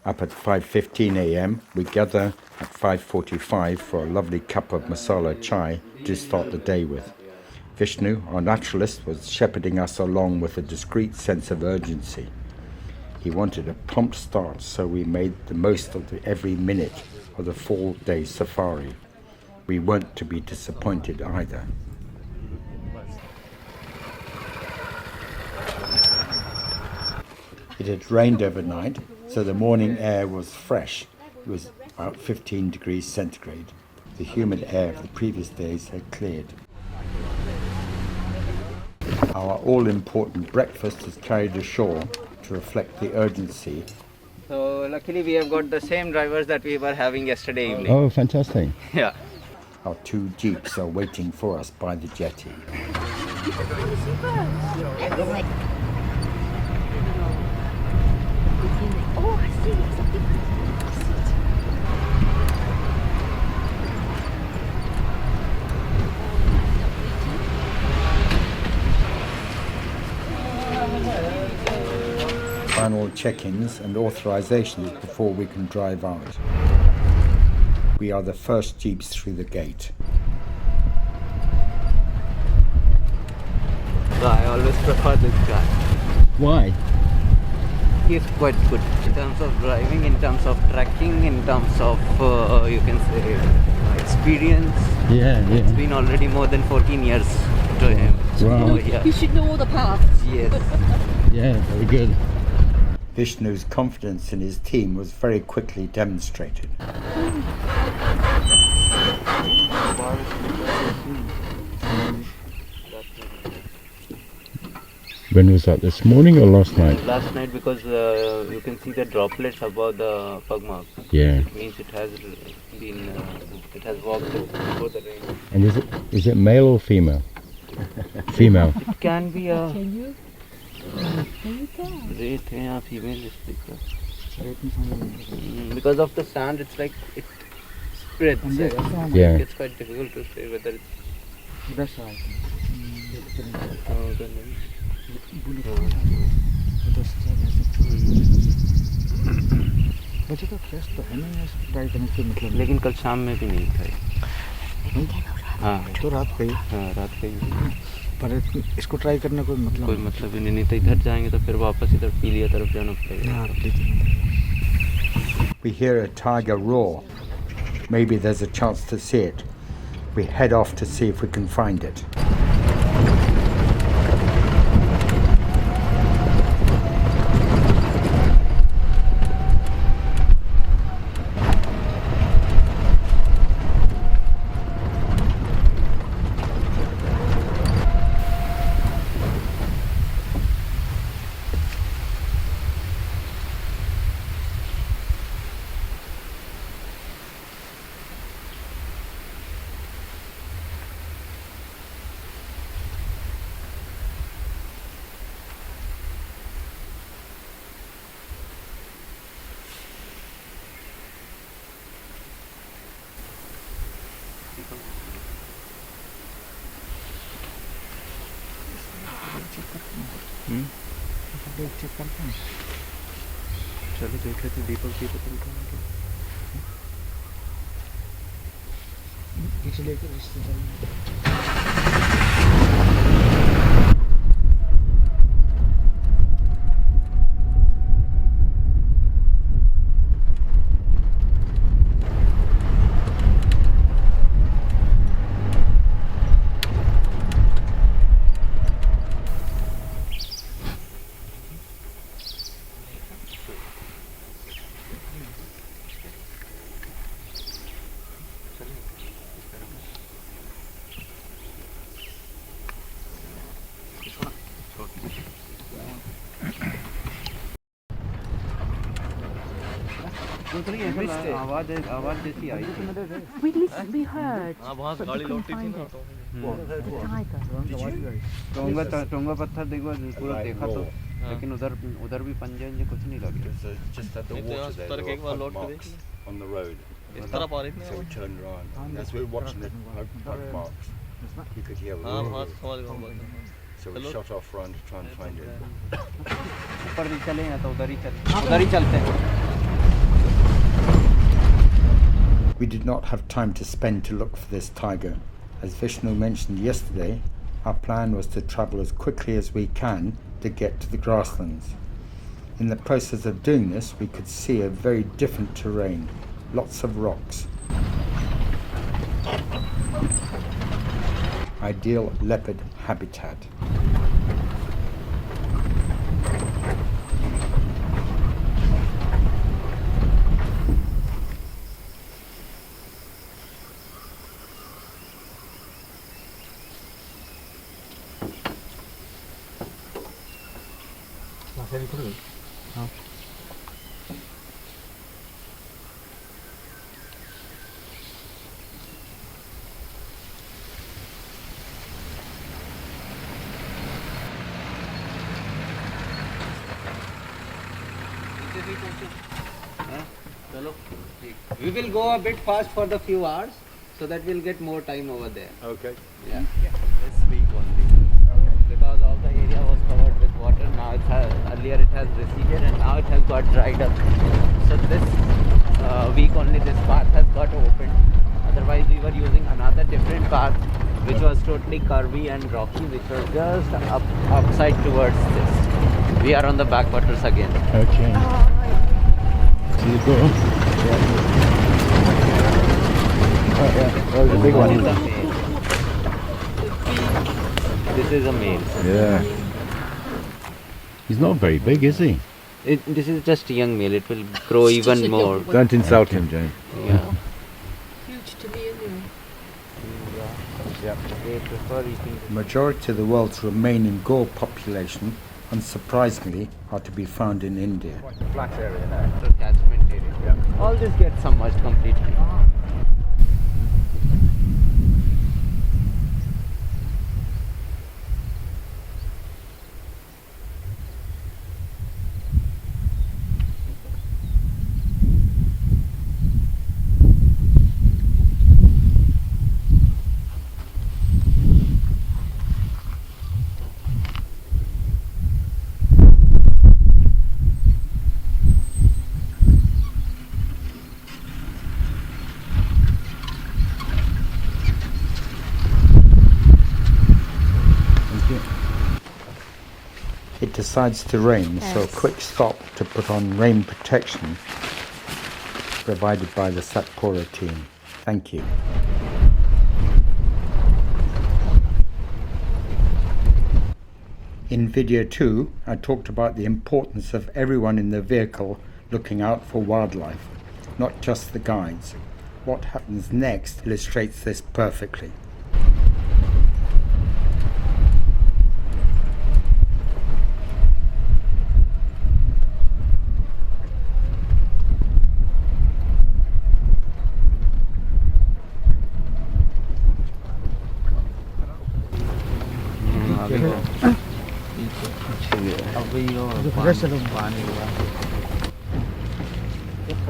Up at 5:15 a.m. we gather at 5:45 for a lovely cup of masala chai to start the day with. Vishnu, our naturalist, was shepherding us along with a discreet sense of urgency. He wanted a prompt start, so we made the most of every minute of the 4-day safari. We weren't to be disappointed either. It had rained overnight, so the morning air was fresh. It was about 15 degrees centigrade. The humid air of the previous days had cleared. Our all-important breakfast is carried ashore to reflect the urgency. So luckily we have got the same drivers that we were having yesterday evening. Oh, fantastic. Yeah. Our 2 jeeps are waiting for us by the jetty. Oh, I see. It's a big Final check-ins and authorizations before we can drive out. We are the first jeeps through the gate. So I always prefer this guy. Why? He's quite good in terms of driving, in terms of tracking, in terms of you can say experience. Yeah. It's been already more than 14 years to him. Wow. So, yeah. You should know all the paths. Yes. Yeah, very good. Vishnu's confidence in his team was very quickly demonstrated. When was that, this morning or last night? Last night, because you can see the droplets above the pug mark. Yeah. It means it has been, it has walked before the rain. And is it male or female? Female. It can be a Can you? rate or female is because of the sand. It's like it spreads. Yeah. It's quite difficult to say whether it's. बच्चे तो fresh तो है नहीं, इसको try करने से मतलब। लेकिन कल शाम में भी नहीं था। हाँ तो रात पे ही। हाँ रात पे ही। पर इसको ट्राई करने कोई मतलब ही नहीं तो इधर जाएंगे तो फिर वापस इधर पीलिया तरफ जाना पड़ेगा। We hear a tiger roar. Maybe there's a chance to see it. We head off to see if we can find it. चलो देख लेते दीपक जी को आवाज जैसी आई थी। We heard. वहाँ से गाड़ी लौटी थी ना Tiger. टोंगा पत्थर देखो पूरा देखा तो लेकिन उधर भी पंजे अंजे कुछ नहीं लगे। just had the water there, there were pug marks on the road. So we turned around. As we were watching the pug marks, you could hear a roar. So we shot off around to try and find it. ऊपर भी चले हैं तो उधर ही चलते हैं। We did not have time to spend to look for this tiger. As Vishnu mentioned yesterday, our plan was to travel as quickly as we can to get to the grasslands. In the process of doing this, we could see a very different terrain, lots of rocks. Ideal leopard habitat. We will go a bit fast for the few hours so that we'll get more time over there. Okay. Yeah. This week only. Because all the area was covered with water. Now earlier it has receded and now it has got dried up. So this week only this path has got opened. Otherwise we were using another different path which was totally curvy and rocky, which was just upside towards this. We are on the backwaters again. Okay. So you go. Oh, the big one. This is a male. Yeah. He's not very big, is he? This is just a young male. It will grow even more. Don't insult him, Jane. Yeah. Huge to me anyway. They prefer eating. Majority of the world's remaining Guar population, unsurprisingly, are to be found in India. Flat area now. Catchment area. Yeah. All this gets submerged completely. It decides to rain, so a quick stop to put on rain protection provided by the Satpura team. Thank you. In video 2, I talked about the importance of everyone in the vehicle looking out for wildlife, not just the guides. What happens next illustrates this perfectly.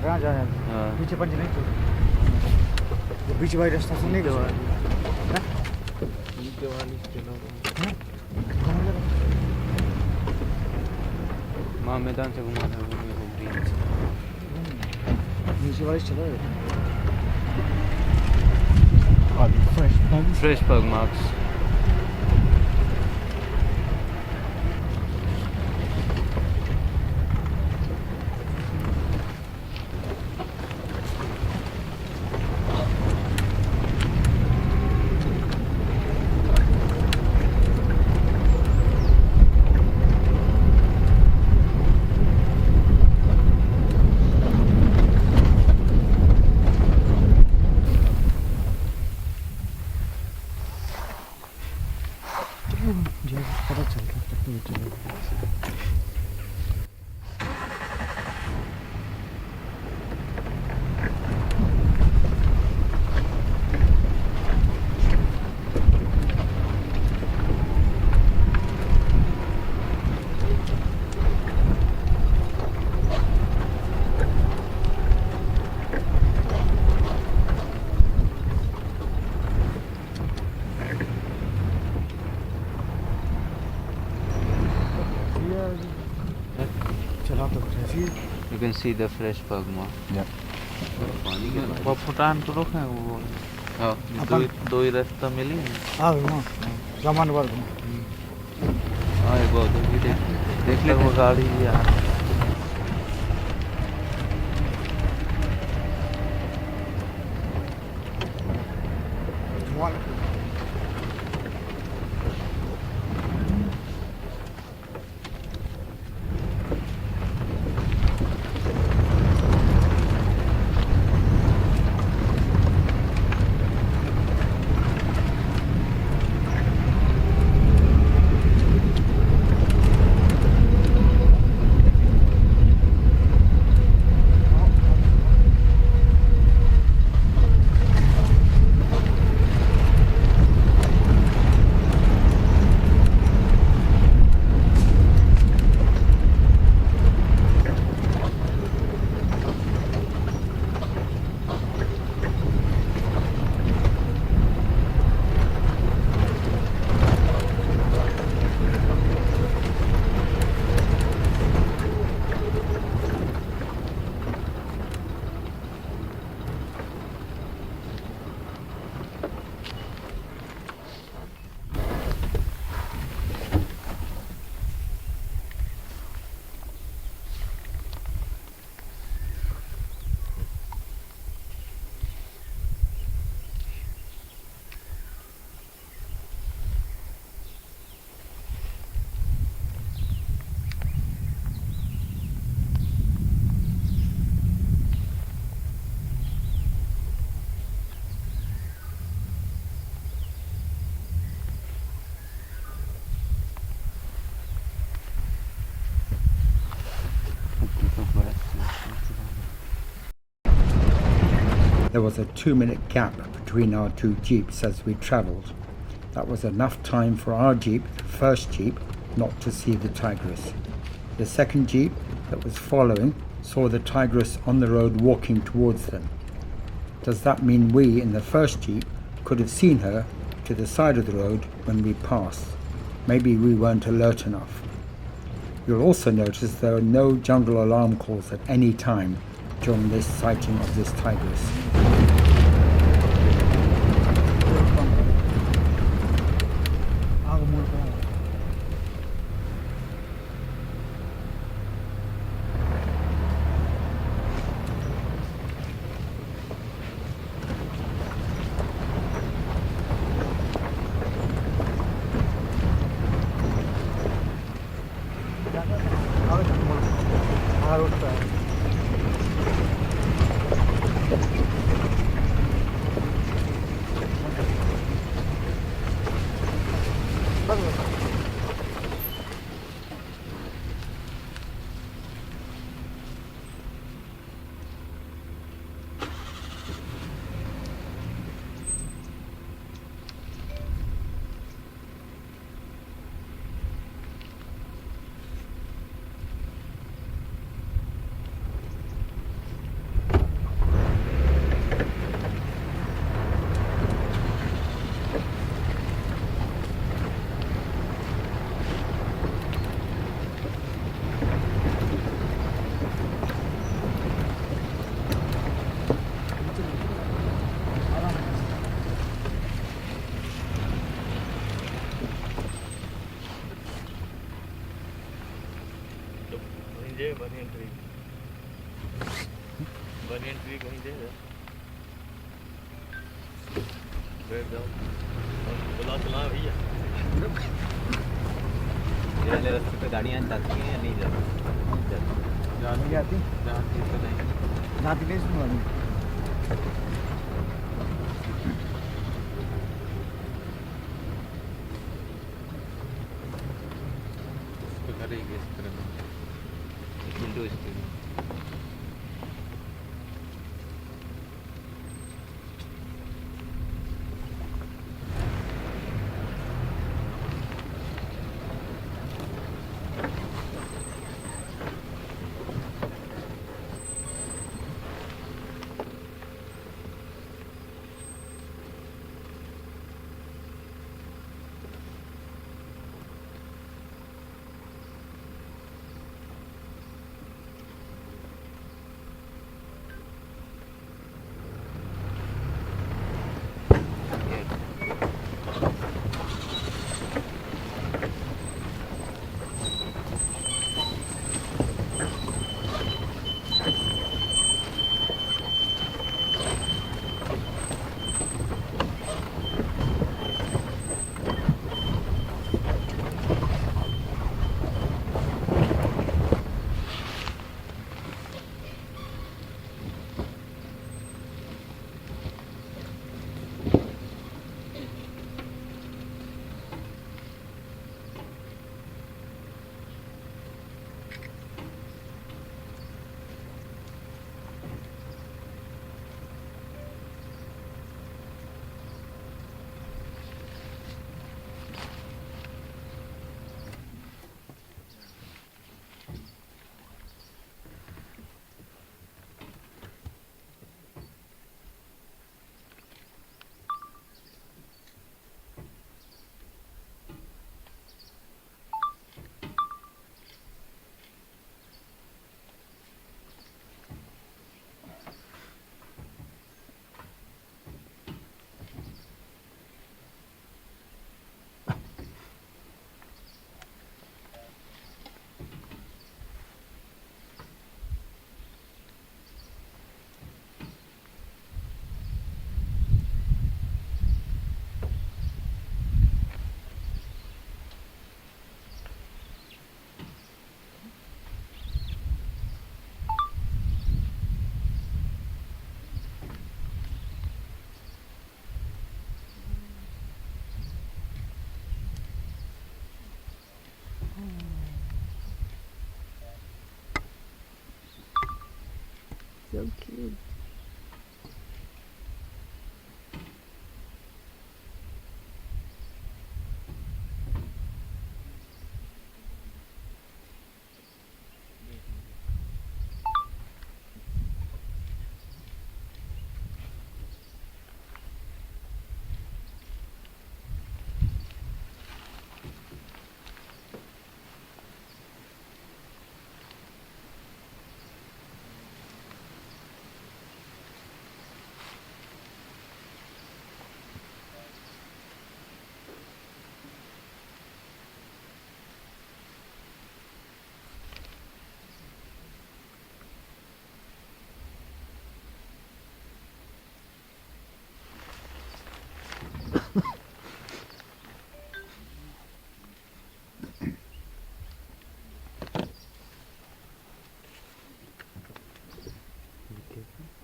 कहाँ जाना है? पीछे पंच नहीं तो बीच वाली रास्ता से नहीं गया माँ मैदान से घुमा था नीचे वाली चलो फ्रेश पग मार्क्स पता चलता है You can see the fresh pug mark. Yeah. पानी के पास वो फुटान तो रोक है वो हाँ दो ही रास्ता मिली हाँ वहाँ सामान वर्ग हाँ एक बार उधर भी देख ले वो गाड़ी यार There was a 2-minute gap between our two jeeps as we travelled. That was enough time for our jeep, the first jeep, not to see the tigress. The second jeep that was following saw the tigress on the road walking towards them. Does that mean we in the first jeep could have seen her to the side of the road when we passed? Maybe we weren't alert enough. You'll also notice there are no jungle alarm calls at any time during this sighting of this tigress. रास्ते पे गाड़ियाँ जाती हैं या नहीं जाती? जाती जाती तो नहीं जाती नहीं सुन करेगी इस तरह window screen So cute.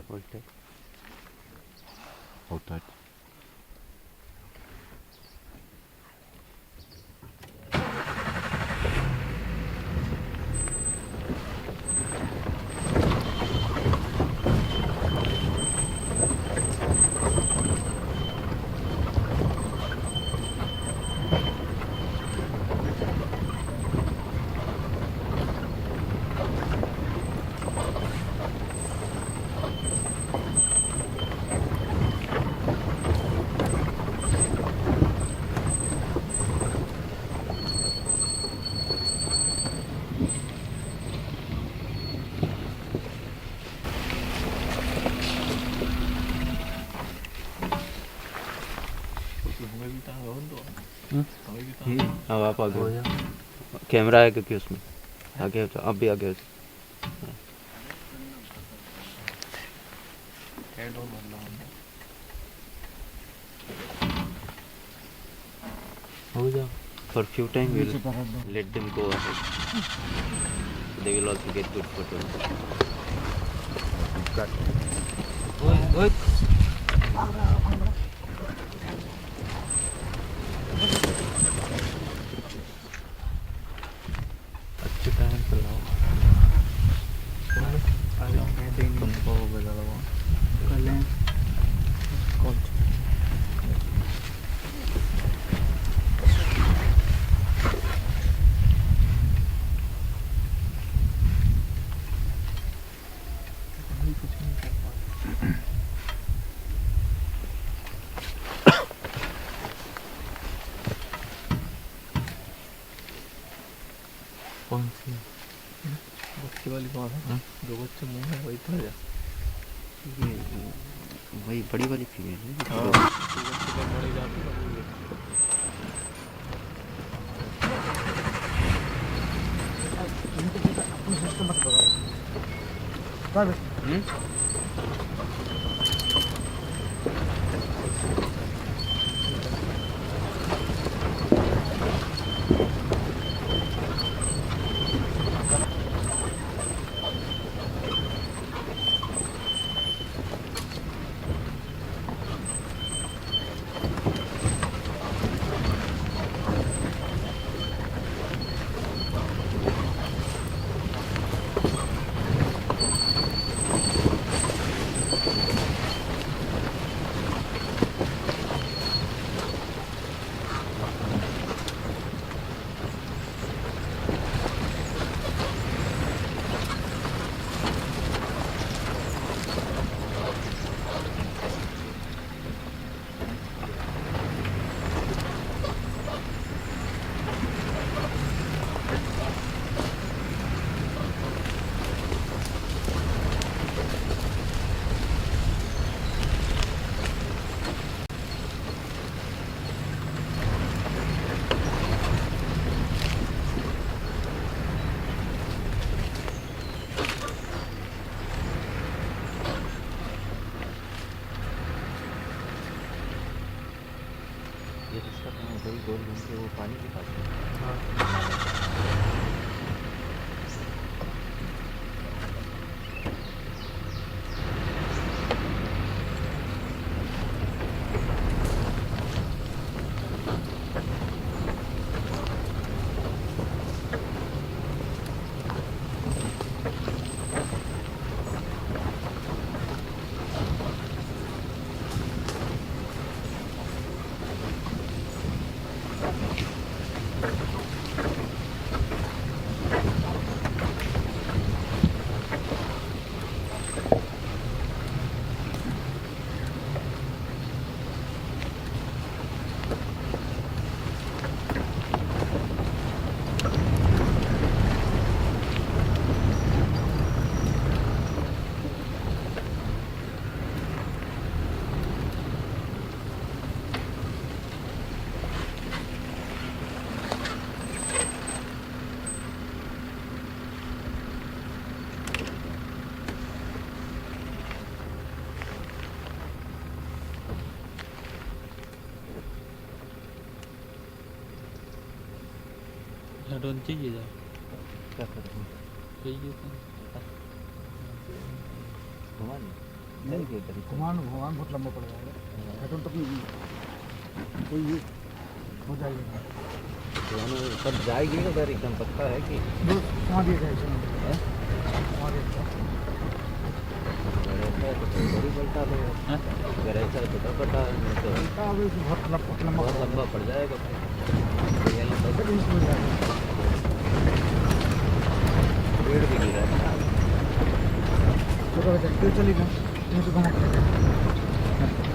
Hold tight. Hold tight. अब आप आगे हो जाओ। कैमरा है क्योंकि उसमें आगे हो जाओ। अब भी आगे हो जाओ। हो जाओ। For few time we'll let them go ahead. They will also get good photos. अच्छे टाइम पे लाओ। तुमको बजा लगा। कौन सी बच्चे वाली बात है? जो बच्चे मुंह है वही तो है। ये वही बड़ी वाली फीमेल है। हाँ, बच्चे का बड़ी जाती है वो। ये रास्ता कहाँ है? वही गोल घूम के वो पानी के पास है। डोंट चाहिए जा क्या करूँ चाहिए तो घुमा नहीं के तरीके घुमान बहुत लंबा पड़ जाएगा तो कोई हो जाएगा सब जाएगी उधर एकदम पक्का है कि वहाँ दिया जाएगा वहाँ दिया बड़ी पलटा लो अगर ऐसा छोटा पलटा तो बहुत लंबा बहुत लंबा पड़ जाएगा पेड़ भी गिरा है छोटा बच्चा क्यों चलेगा नहीं तो कहाँ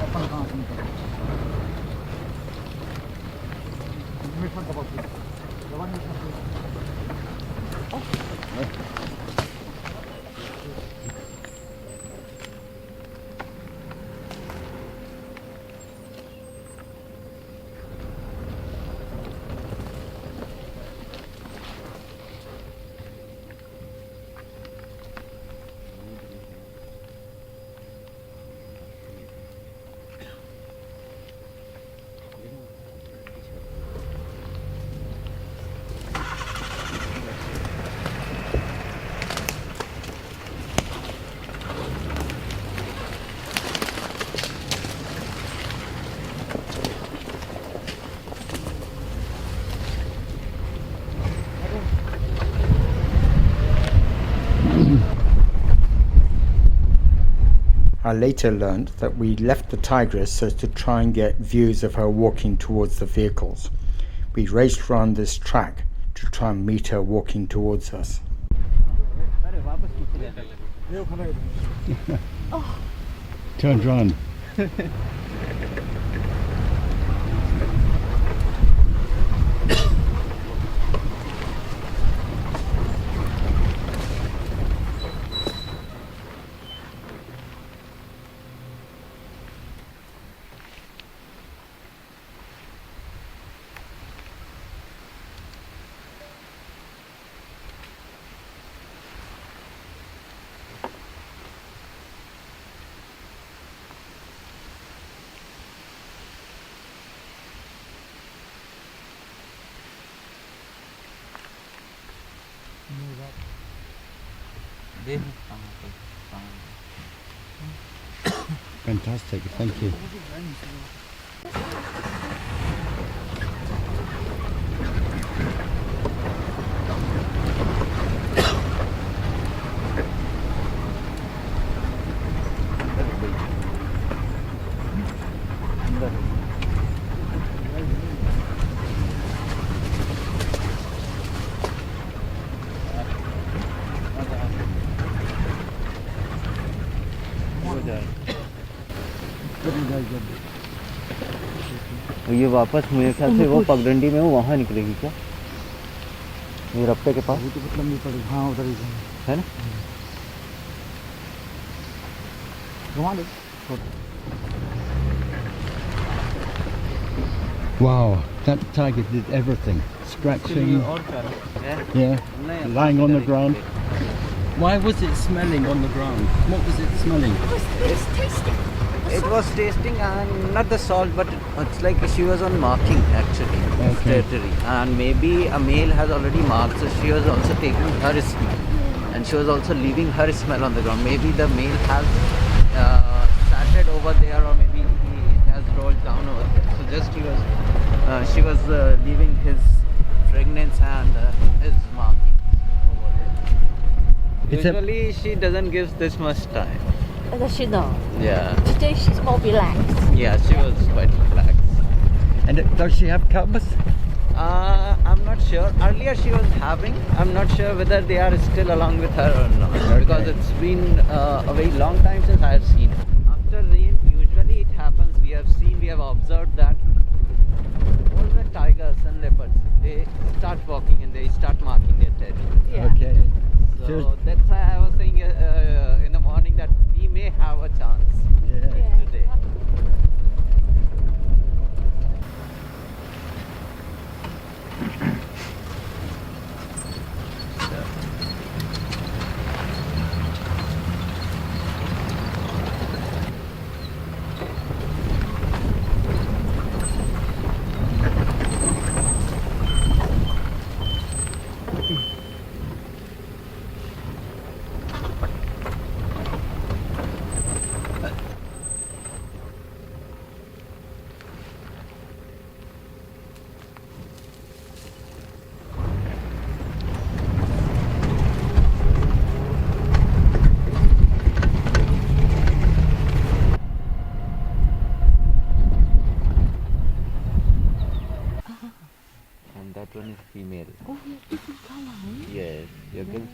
अपन कहाँ सुन कर मिट मत दबाओ दबा नहीं सकते I later learned that we left the Tigress so as to try and get views of her walking towards the vehicles. We raced around this track to try and meet her walking towards us. Turned round. Fantastic, thank you. ये वापस मेरे ख्याल से वो पगडंडी में वहाँ निकलेगी क्या ये रफ्ते के पास तो मतलब नहीं पड़ेगी हाँ उधर ही है ना घुमा लो Wow, that tiger did everything. Scratching, yeah, lying on the ground. Why was it smelling on the ground? What was it smelling? It's tasty. It was tasting and not the salt but it's like she was on marking actually this territory and maybe a male has already marked so she was also taking her smell and she was also leaving her smell on the ground. Maybe the male has started over there or maybe he has rolled down over there. So just she was leaving his fragrance and his markings over there. Usually she doesn't give this much time. Does she know? Yeah. Today she's more relaxed. Yeah, she was quite relaxed. And does she have cubs? I'm not sure. Earlier she was having. I'm not sure whether they are still along with her or not. Okay. Because it's been a very long time since I have seen her. After rain, usually it happens. We have observed that all the tigers and leopards, they start walking and they start marking their territory. Yeah. Okay. So that's why I was saying in the morning that we may have a chance Yeah. today.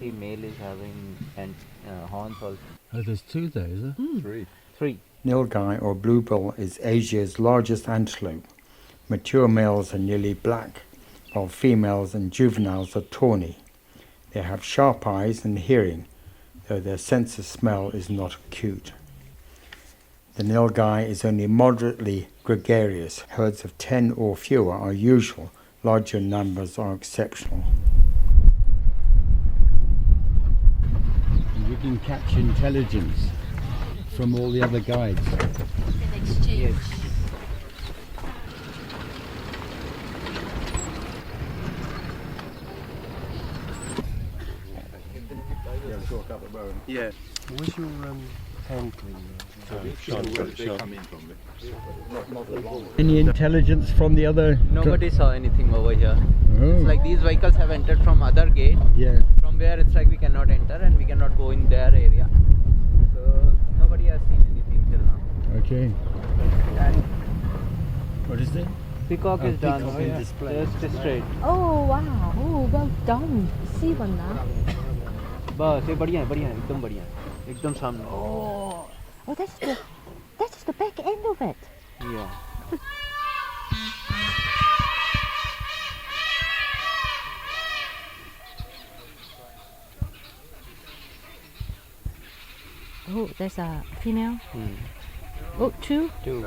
see male is having horns also. Oh, there's two there, is there? Three. Nilgai or bluebill is Asia's largest antelope. Mature males are nearly black, while females and juveniles are tawny. They have sharp eyes and hearing, though their sense of smell is not acute. The Nilgai is only moderately gregarious. Herds of 10 or fewer are usual. Larger numbers are exceptional. We can catch intelligence from all the other guides. An exchange. Yeah. Where's your hand clean? Any intelligence from the other? Nobody saw anything over here. Oh. It's like these vehicles have entered from other gate. Yeah. From where it's like we cannot enter and we cannot go in their area. So nobody has seen anything till now. Okay. And What is it? peacock is done. peacock in display. Just straight. Oh wow. Oh, well done. See one now. बस ये बढ़िया है एकदम बढ़िया है एकदम सामने. Oh, that's the back end of it. Yeah. Oh, there's a female. Oh, two. Two.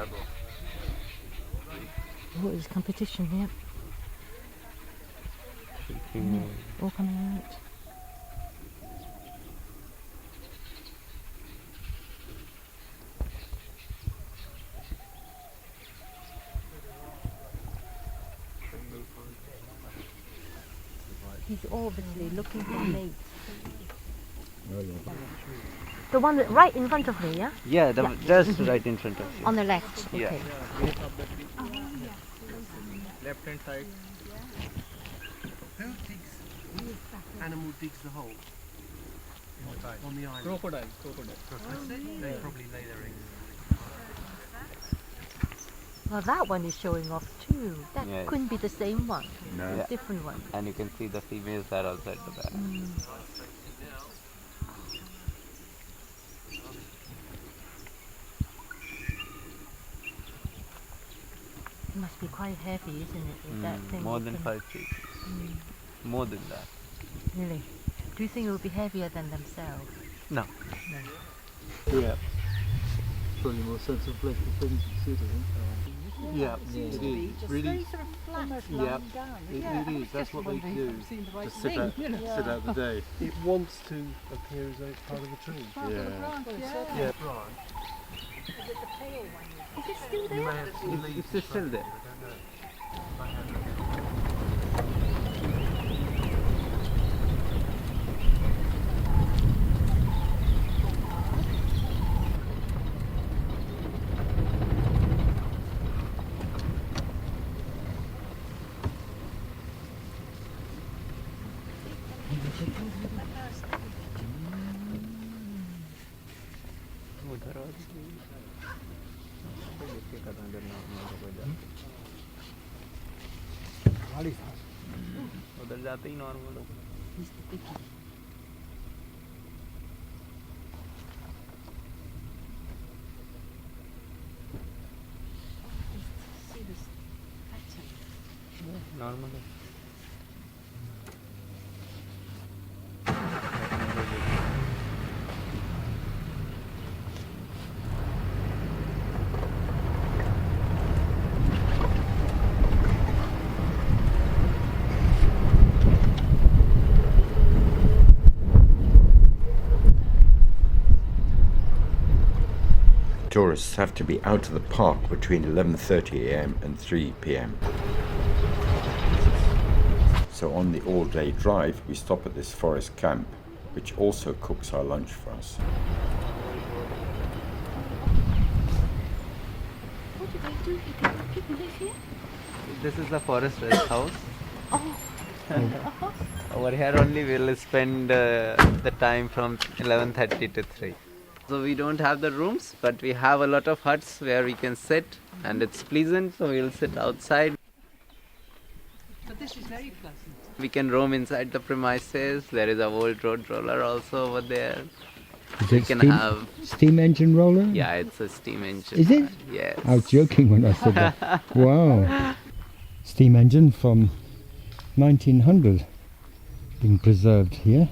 Oh, there's competition here. All coming out. He's obviously looking for a mate. The one that right in front of me, yeah? Yeah, just right in front of you. On the left. Yeah. Okay. Left hand side. Who digs? Animal digs the hole on the island. Crocodile. They probably lay their eggs. Well, that one is showing off too. That Yes. couldn't be the same one. No. It's a different one. And you can see the females are also at the back. It must be quite heavy, isn't it? With that thing. More you than can- 5 feet. More than that. Really? Do you think it will be heavier than themselves? No. Yeah. Probably more sense of place for things to sit in. Yeah, it is. Really. sort of flat, Yeah, it is. That's what they do. To sit out the day. It wants to appear as though it's part of a tree. Yeah. Yeah. Is it still You there? may have some leaves. It's still there. उधर जाते ही normal हो. See this pattern. Normal है. Tourists have to be out of the park between 11:30 a.m. and 3 p.m. So on the all-day drive, we stop at this forest camp, which also cooks our lunch for us. What do they do here? People live here? This is the forest rest house. Oh. Over here only we'll spend the time from 11:30 to 3. So we don't have the rooms, but we have a lot of huts where we can sit, and it's pleasant, so we'll sit outside. But this is very pleasant. We can roam inside the premises. There is a old road roller also over there. Is We it can steam, have, steam engine roller? yeah, it's a steam engine. Is it? Yes. I was joking when I said that. Wow. Steam engine from 1900 being preserved here.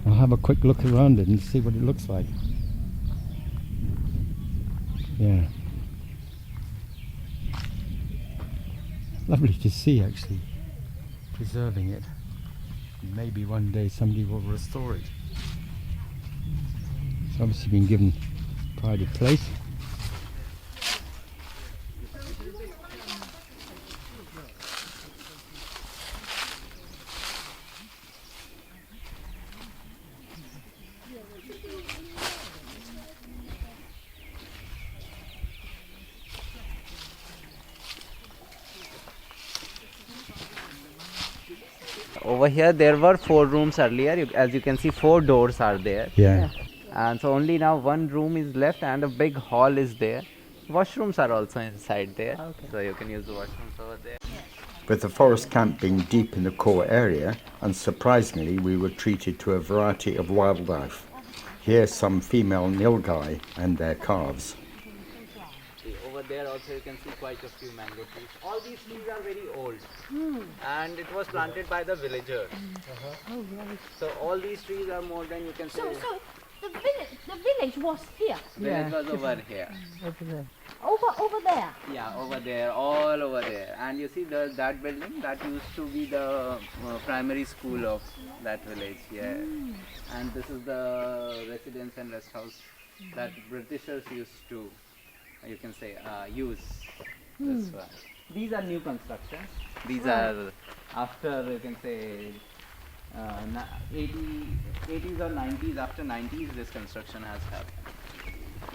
I'll have a quick look around it and see what it looks like. Yeah. Lovely to see, actually, preserving it. Maybe one day somebody will restore it. It's obviously been given pride of place. Over here there were 4 rooms earlier. As you can see, 4 doors are there. Yeah. And so only now 1 room is left and a big hall is there. Washrooms are also inside there. Okay. So you can use the washrooms over there. With the forest camp being deep in the core area, unsurprisingly, we were treated to a variety of wildlife. Here's some female Nilgai and their calves. Over there also you can see quite a few mango trees. All these trees are very old and it was planted by the villagers. Oh, right. So all these trees are more than, you can say, So the village was here, village was over here. over there. Yeah, over there, all over there. And you see that building, that used to be the primary school of that village. Yeah. And this is the residence and rest house that Britishers used to, you can say, use. This one. These are new constructions. These are after, you can say, 80s or 90s. After 90s, this construction has happened.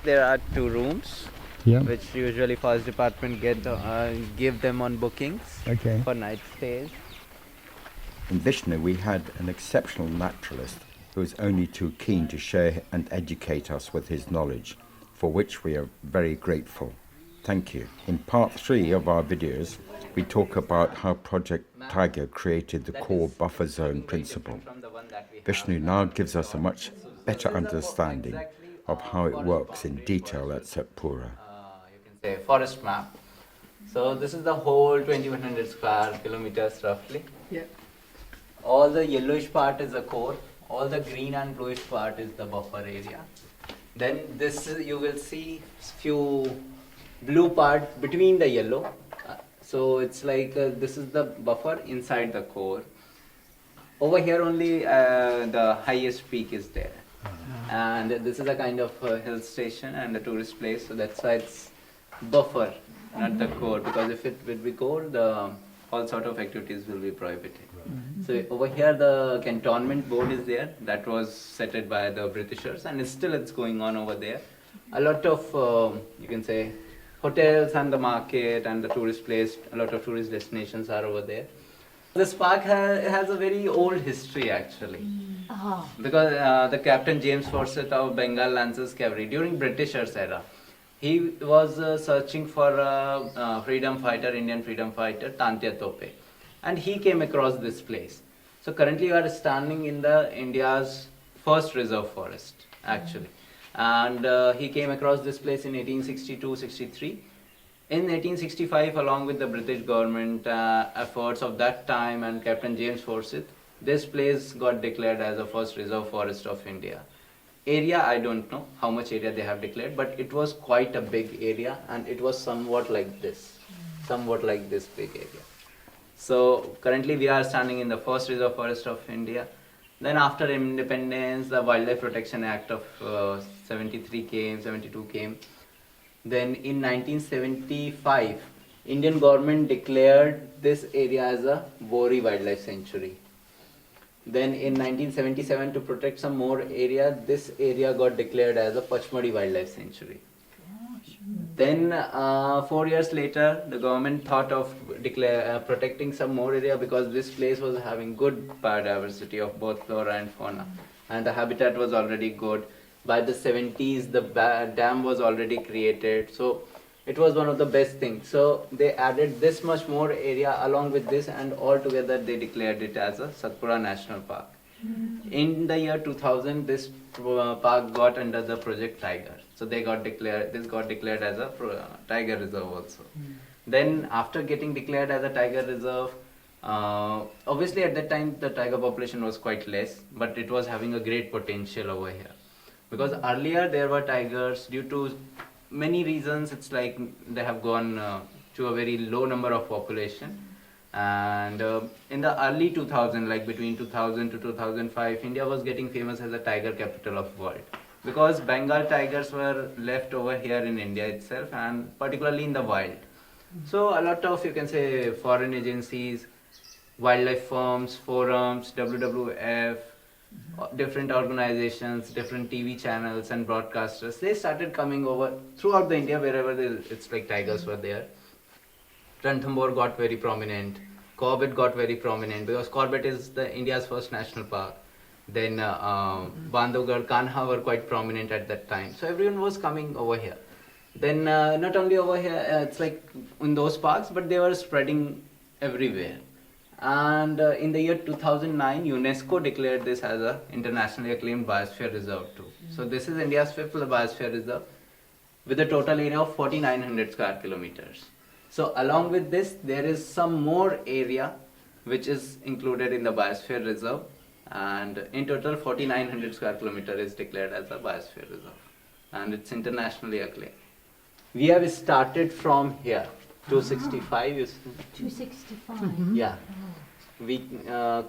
There are 2 rooms, which usually forest department give them on bookings for night stays. In Vishnu, we had an exceptional naturalist who was only too keen to share and educate us with his knowledge, for which we are very grateful. Thank you. In part 3 of our videos, we talk about how Project Tiger created the Core Buffer Zone principle. Vishnu now gives us a much better understanding of how it works in detail at Satpura. You can say forest map. So this is the whole 2100 square kilometers roughly. Yeah. All the yellowish part is the core. All the green and bluish part is the buffer area. Then you will see few blue part between the yellow. So it's like this is the buffer inside the core. Over here only the highest peak is there. And this is a kind of hill station and a tourist place. So that's why it's buffer, not the core. Because if it will be core, all sort of activities will be prohibited. So over here the cantonment board is there. That was set by the Britishers and it's going on over there. A lot of, you can say, hotels and the market and the tourist place, a lot of tourist destinations are over there. This park has a very old history actually. Because the Captain James Forsyth of Bengal Lancers Cavalry during Britishers era, he was searching for a freedom fighter, Indian freedom fighter, Tantia Tope. And he came across this place. So currently we are standing in the India's first reserve forest actually. And he came across this place in 1862-63. In 1865, along with the British government efforts of that time and Captain James Forsyth, this place got declared as the first reserve forest of India. Area, I don't know how much area they have declared, but it was quite a big area and it was somewhat like this big area. So currently we are standing in the first reserve forest of India. Then after independence, the Wildlife Protection Act of 72 came. Then in 1975, Indian government declared this area as a Bori Wildlife Sanctuary. Then in 1977, to protect some more area, this area got declared as a Pachmadi Wildlife Sanctuary. Then 4 years later, the government thought of protecting some more area because this place was having good biodiversity of both flora and fauna. And the habitat was already good. By the 70s, the dam was already created. So it was one of the best things. So they added this much more area along with this, and all together they declared it as a Satpura National Park. In the year 2000, this park got under the Project Tiger. So this got declared as a Tiger Reserve also. Then after getting declared as a Tiger Reserve, obviously at that time the tiger population was quite less, but it was having a great potential over here. Because earlier there were tigers, due to many reasons, it's like they have gone to a very low number of population. And in the early 2000, like between 2000 to 2005, India was getting famous as the tiger capital of world. Because Bengal tigers were left over here in India itself, and particularly in the wild. So a lot of, you can say, foreign agencies, wildlife firms, forums, WWF, different organizations, different TV channels and broadcasters, they started coming over throughout the India wherever it's like tigers were there. Ranthambore got very prominent, Corbett got very prominent because Corbett is India's first national park. Then Bandhavgarh, Kanha were quite prominent at that time. So everyone was coming over here. Then not only over here, it's like in those parks, but they were spreading everywhere. And in the year 2009, UNESCO declared this as an internationally acclaimed biosphere reserve too. So this is India's 5th biosphere reserve with a total area of 4,900 square kilometers. So along with this, there is some more area which is included in the biosphere reserve, and in total 4,900 square kilometers is declared as a biosphere reserve, and it's internationally acclaimed. We have started from here, 265. 265. Yeah. We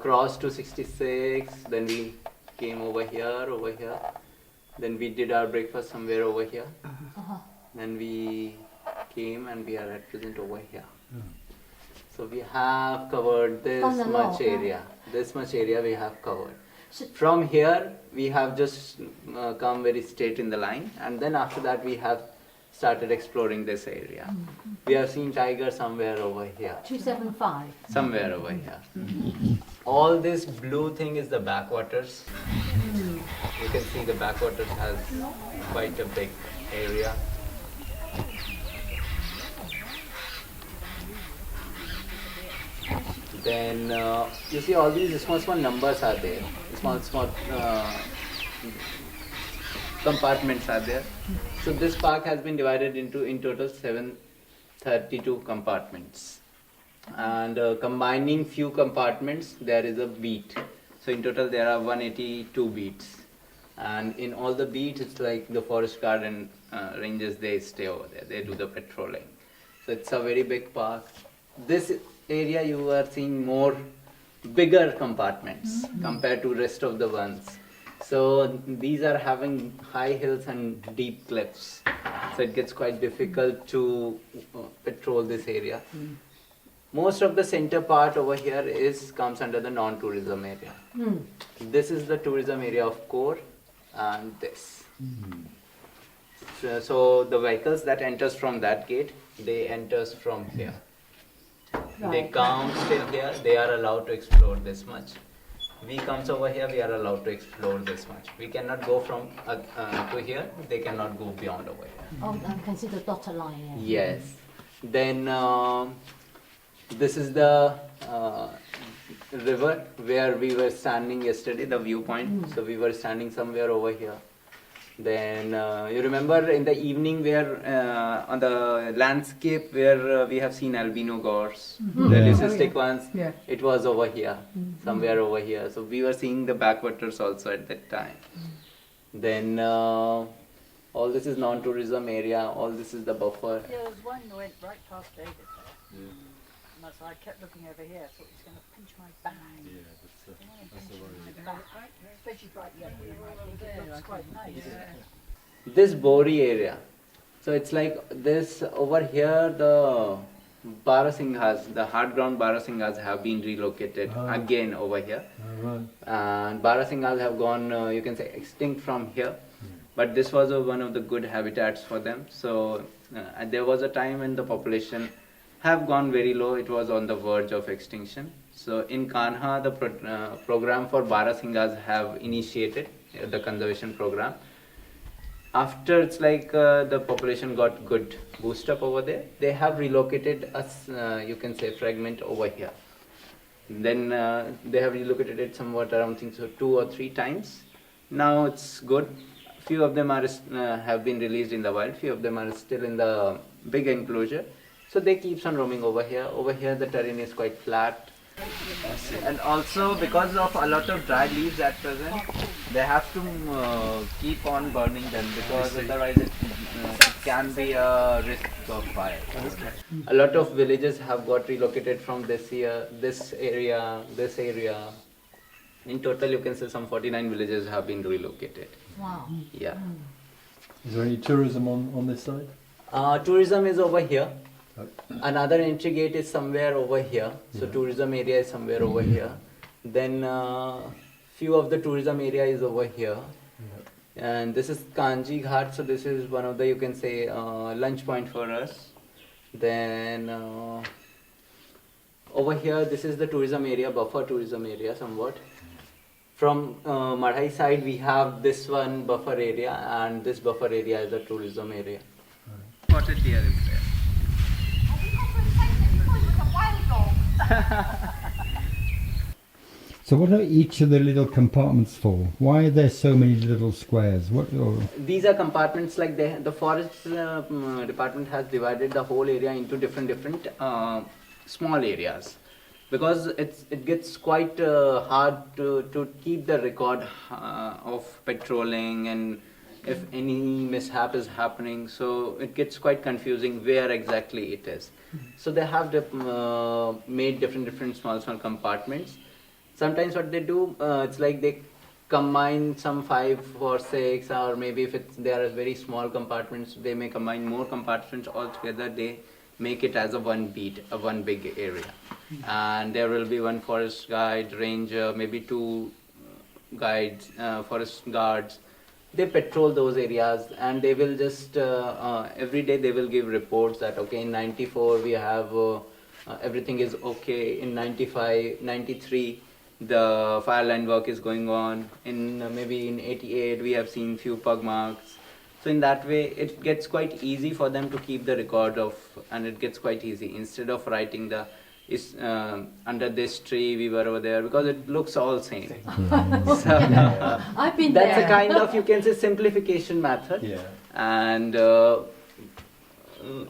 crossed 266, then we came over here. Then we did our breakfast somewhere over here. Then we came and we are at present over here. So we have covered this much area. This much area we have covered. From here we have just come very straight in the line, and then after that we have started exploring this area. We have seen tiger somewhere over here. 275. Somewhere over here. All this blue thing is the backwaters. You can see the backwaters has quite a big area. Then you see all these small numbers are there. Small compartments are there. So this park has been divided into in total 732 compartments. And combining few compartments, there is a beat. So in total there are 182 beats. And in all the beats, it's like the forest guard and rangers, they stay over there. They do the patrolling. So it's a very big park. This area you are seeing more bigger compartments compared to rest of the ones. So these are having high hills and deep cliffs. So it gets quite difficult to patrol this area. Most of the center part over here comes under the non-tourism area. This is the tourism area of Core and this. So the vehicles that enters from that gate, they enters from here. They come still here, they are allowed to explore this much. We comes over here, we are allowed to explore this much. We cannot go from to here, they cannot go beyond over here. Oh, I can see the dotted line. Yes. Then this is the river where we were standing yesterday, the viewpoint. So we were standing somewhere over here. Then you remember in the evening where on the landscape where we have seen albino gores, the leucistic ones, it was over here, somewhere over here. So we were seeing the backwaters also at that time. Then all this is non-tourism area, all this is the buffer. There was one that went right past David there. And so I kept looking over here, thought he was going to pinch my back. That's the worry. Especially bright yellow. It looks quite nice. This Bori area. So it's like this over here, the Barasinghas, the hard ground Barasinghas have been relocated again over here. And Barasinghas have gone, you can say, extinct from here. But this was one of the good habitats for them. So there was a time when the population have gone very low. It was on the verge of extinction. So in Kanha, the program for Barasinghas have initiated the conservation program. After it's like the population got good boost up over there, they have relocated us, you can say, fragment over here. Then they have relocated it somewhat around, I think so, 2 or 3 times. Now it's good. Few of them are have been released in the wild. Few of them are still in the big enclosure. So they keeps on roaming over here. Over here the terrain is quite flat. And also because of a lot of dried leaves at present, they have to keep on burning them because otherwise it can be a risk of fire. A lot of villages have got relocated from this area. In total, you can say some 49 villages have been relocated. Wow. Yeah. Is there any tourism on this side? Tourism is over here. Another entry gate is somewhere over here. So tourism area is somewhere over here. Then few of the tourism area is over here. And this is Kanji Ghat. So this is one of the, you can say, lunch point for us. Then over here, this is the tourism area, buffer tourism area somewhat. From Madhya side, we have this one buffer area, and this buffer area is a tourism area. Spotted deer is there. So what are each of the little compartments for? Why are there so many little squares? These are compartments like the forest department has divided the whole area into different small areas. Because it gets quite hard to keep the record of patrolling, and if any mishap is happening, so it gets quite confusing where exactly it is. So they have made different small compartments. Sometimes what they do, it's like they combine some 5 or 6, or maybe if they are very small compartments, they may combine more compartments all together. They make it as one big area, and there will be one forest guide, ranger, maybe 2 guides, forest guards. They patrol those areas, and they will just every day they will give reports that okay, in 94 we have everything is okay, in 95, 93 the fireline work is going on, in maybe in 88 we have seen few pug marks. So in that way, it gets quite easy for them to keep the record of, and it gets quite easy instead of writing under this tree we were over there, because it looks all same. So, I've been that's there. a kind of, you can say, simplification method, and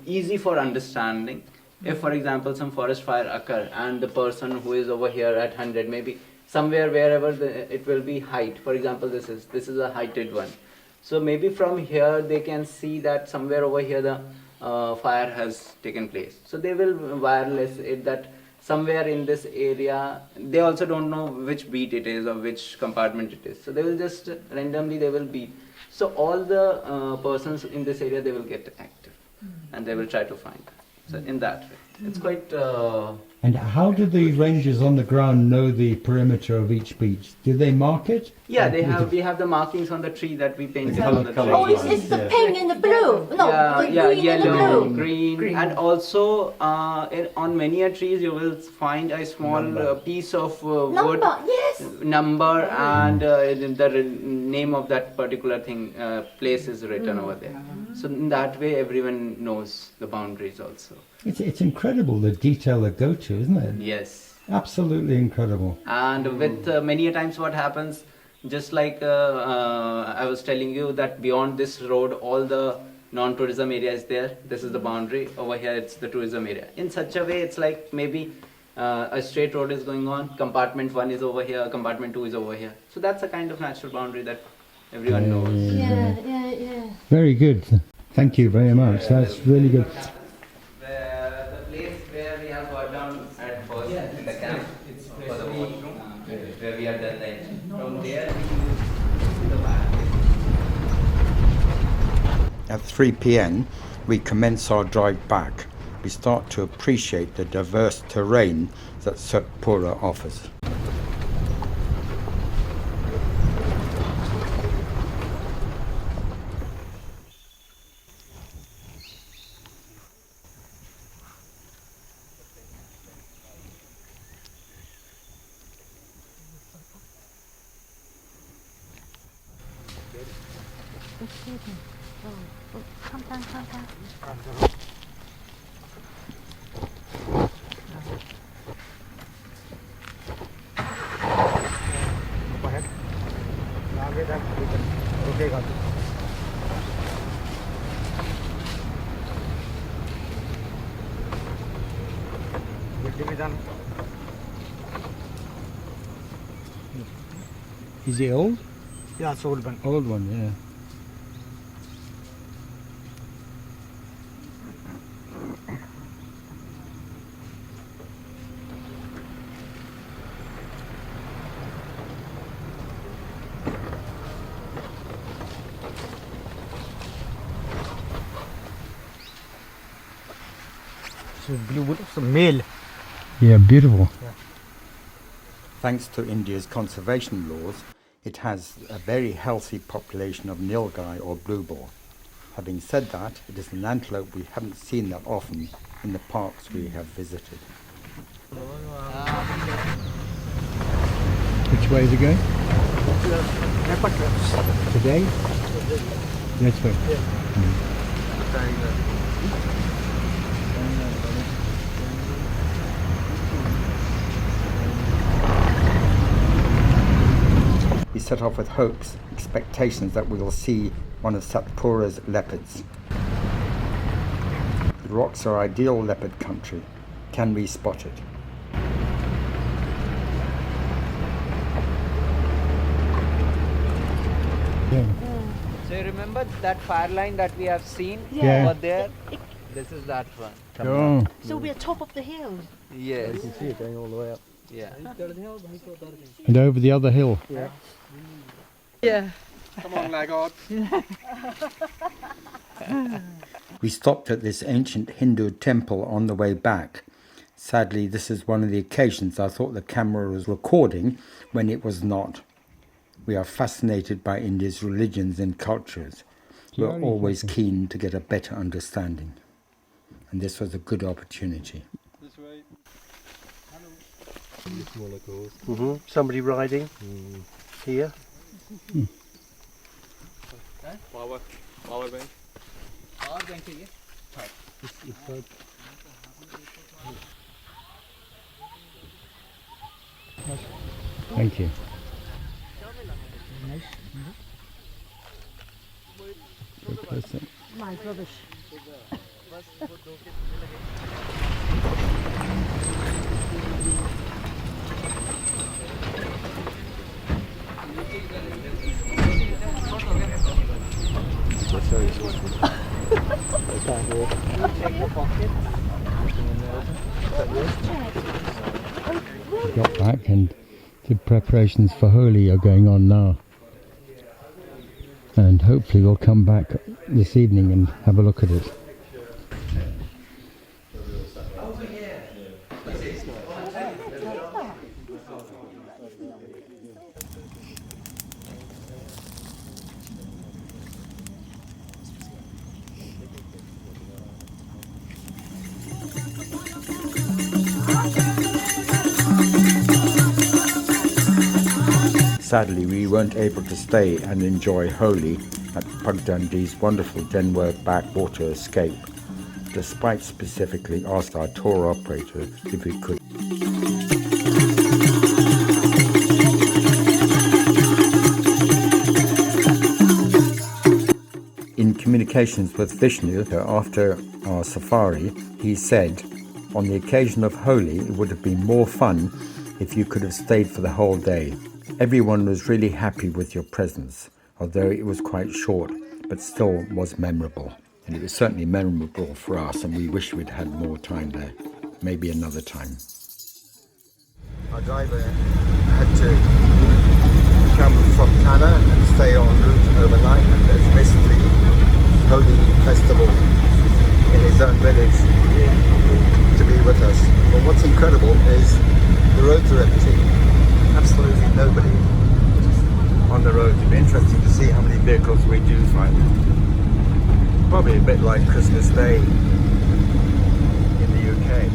easy for understanding. If, for example, some forest fire occur and the person who is over here at 100, maybe somewhere wherever it will be height. For example, this is a heighted one. So maybe from here they can see that somewhere over here the fire has taken place. So they will wireless it that somewhere in this area. They also don't know which beat it is or which compartment it is. So they will just randomly beat. So all the persons in this area, they will get active, and they will try to find. So in that way, it's quite. And how do the rangers on the ground know the perimeter of each beach? Do they mark it? Yeah, we have the markings on the tree that we painted on the tree. Oh, it's the pink and the blue. No, the green yellow, and the blue. green, and also on many trees you will find a small piece of wood number, and the name of that particular thing place is written over there. So in that way, everyone knows the boundaries also. It's incredible the detail they go to, isn't it? Yes. Absolutely incredible. And with many a times what happens, just like I was telling you that beyond this road, all the non-tourism area is there. This is the boundary. Over here, it's the tourism area. In such a way, it's like maybe a straight road is going on. Compartment 1 is over here. Compartment 2 is over here. So that's a kind of natural boundary that everyone knows. Yeah. Very good. Thank you very much. That's really good. The place where we have got down at first in the camp for the washroom, where we have done the entry. From there we use the back. At 3 p.m, we commence our drive back. We start to appreciate the diverse terrain that Satpura offers. Come down, come down. Go ahead. आगे तक रुकेगा तो Is it old? Yeah, it's old one. Old one, yeah. So blue wood, so male. Yeah, beautiful. Thanks to India's conservation laws, it has a very healthy population of Nilgai or blue boar. Having said that, it is an antelope we haven't seen that often in the parks we have visited. Which way is it going? Today? That's way. We set off with hopes, expectations that we will see one of Satpura's leopards. The rocks are ideal leopard country. Can we spot it? Yeah. So you remember that fire line that we have seen Yeah. over there? This is that one. Oh. So we're top of the hill. Yes. You can see it going all the way up. Yeah. And over the other hill. Yeah. Come on, laggard. We stopped at this ancient Hindu temple on the way back. Sadly, this is one of the occasions I thought the camera was recording when it was not. We are fascinated by India's religions and cultures. We're always keen to get a better understanding. And this was a good opportunity. This way. Somebody riding here. Power bank. Power bank है ये. Thank you. Go closer. My rubbish. Got back and the preparations for Holi are going on now. And hopefully we'll come back this evening and have a look at it. Sadly, we weren't able to stay and enjoy Holi at Pugdundee's wonderful Denwa Backwater escape, despite specifically asking our tour operator if we could. In communications with Vishnu after our safari, he said, on the occasion of Holi, it would have been more fun if you could have stayed for the whole day. Everyone was really happy with your presence, although it was quite short, but still was memorable. And it was certainly memorable for us, and we wish we'd had more time there. Maybe another time. Our driver had to come from Tana and stay en route overnight, and has missed the Holi festival in his own village to be with us. But what's incredible is the roads are empty. Absolutely nobody on the road. It'd be interesting to see how many vehicles we do find. Probably a bit like Christmas Day in the UK.